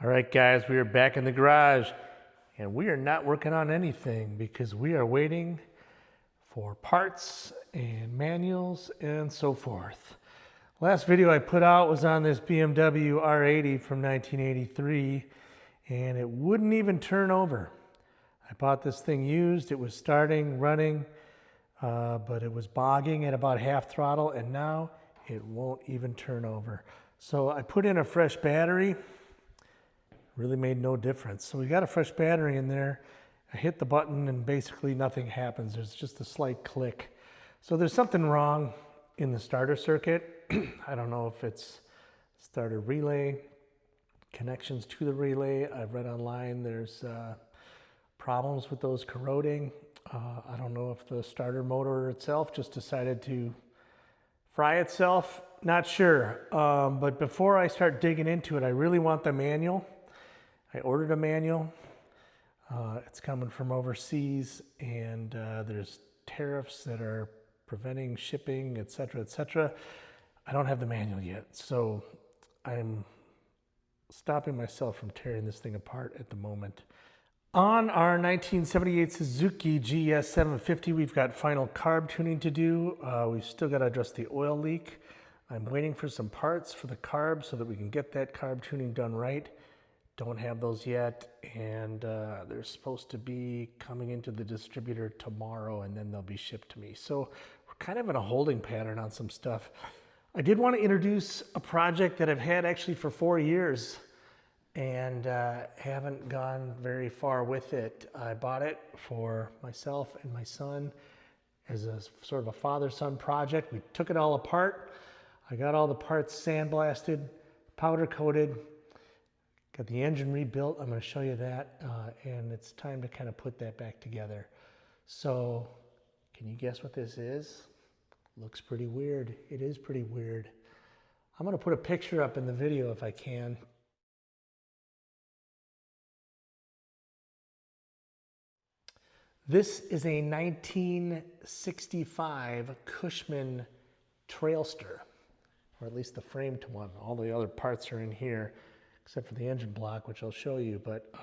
All right, guys, we are back in the garage, and we are not working on anything because we are waiting for parts and manuals and so forth. Last video I put out was on this BMW R80 from 1983, and it wouldn't even turn over. I bought this thing used. It was starting, running, but it was bogging at about half throttle, and now it won't even turn over. So I put in a fresh battery. Really made no difference. So we got a fresh battery in there. I hit the button and basically nothing happens. There's just a slight click. So there's something wrong in the starter circuit. I don't know if it's starter relay, connections to the relay. I've read online there's problems with those corroding. I don't know if the starter motor itself just decided to fry itself. Not sure. But before I start digging into it, I really want the manual. I ordered a manual. It's coming from overseas, and there's tariffs that are preventing shipping, etc., etc. I don't have the manual yet, so I'm stopping myself from tearing this thing apart at the moment. On our 1978 Suzuki GS 750, we've got final carb tuning to do. We've still got to address the oil leak. I'm waiting for some parts for the carb so that we can get that carb tuning done right. Don't have those yet, and they're supposed to be coming into the distributor tomorrow, and then they'll be shipped to me. So we're kind of in a holding pattern on some stuff. I did want to introduce a project that I've had actually for 4 years and haven't gone very far with it. I bought it for myself and my son as a sort of a father-son project. We took it all apart. I got all the parts sandblasted, powder coated, got the engine rebuilt. I'm going to show you that, and it's time to kind of put that back together. So, can you guess what this is? Looks pretty weird. It is pretty weird. I'm going to put a picture up in the video if I can. This is a 1965 Cushman Trailster, or at least the framed one. All the other parts are in here, except for the engine block, which I'll show you, but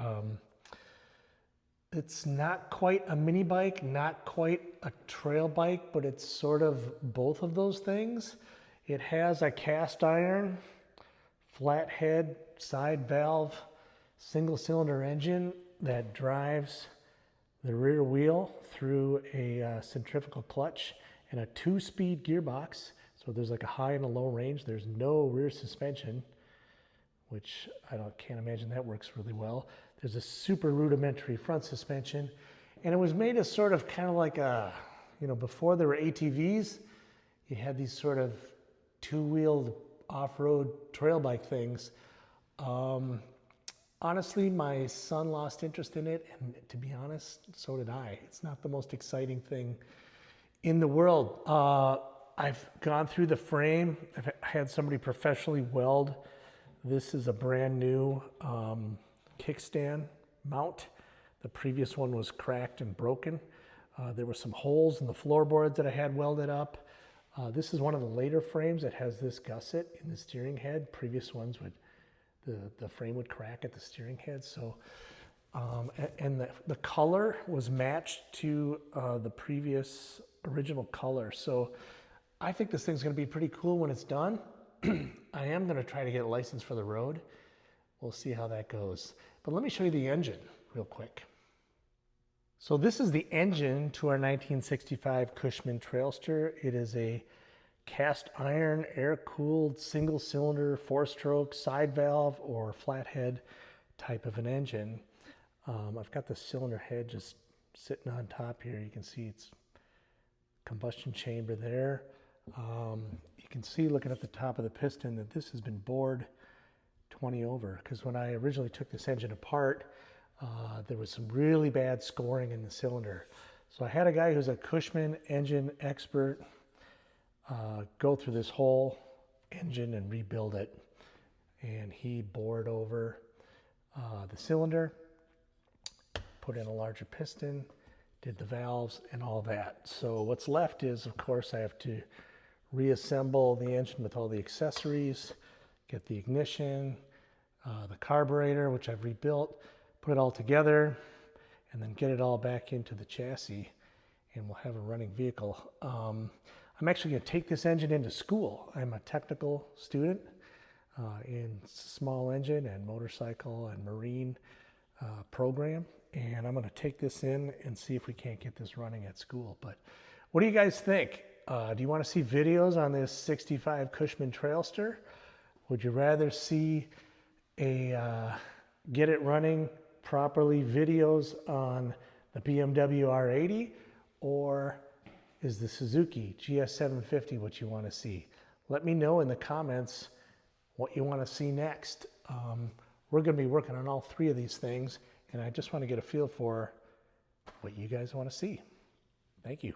it's not quite a mini bike, not quite a trail bike, but it's sort of both of those things. It has a cast iron, flathead, side valve, single cylinder engine that drives the rear wheel through a centrifugal clutch and a 2-speed gearbox. So there's like a high and a low range. There's no rear suspension, which can't imagine that works really well. There's a super rudimentary front suspension, and it was made as sort of kind of like a, before there were ATVs, you had these sort of two-wheeled off-road trail bike things. Honestly, my son lost interest in it, and to be honest, so did I. It's not the most exciting thing in the world. I've gone through the frame. I've had somebody professionally weld. This is a brand new kickstand mount. The previous one was cracked and broken. There were some holes in the floorboards that I had welded up. This is one of the later frames that has this gusset in the steering head. Previous ones the frame would crack at the steering head. So, and the color was matched to the previous original color. So I think this thing's gonna be pretty cool when it's done. I am going to try to get a license for the road. We'll see how that goes. But let me show you the engine real quick. So this is the engine to our 1965 Cushman Trailster. It is a cast iron, air-cooled, single-cylinder, 4-stroke, side valve, or flathead type of an engine. I've got the cylinder head just sitting on top here. You can see it's combustion chamber there. You can see looking at the top of the piston that this has been bored 20 over, because when I originally took this engine apart, there was some really bad scoring in the cylinder. So I had a guy who's a Cushman engine expert go through this whole engine and rebuild it, and he bored over the cylinder, put in a larger piston, did the valves and all that. So what's left is, of course, I have to reassemble the engine with all the accessories, get the ignition, the carburetor, which I've rebuilt, put it all together, and then get it all back into the chassis, and we'll have a running vehicle. I'm actually going to take this engine into school. I'm a technical student in small engine and motorcycle and marine program, and I'm going to take this in and see if we can't get this running at school. But what do you guys think? Do you want to see videos on this 65 Cushman Trailster? Would you rather see a get it running properly videos on the BMW R80, or is the Suzuki GS750 what you want to see? Let me know in the comments what you want to see next. We're going to be working on all three of these things, and I just want to get a feel for what you guys want to see. Thank you.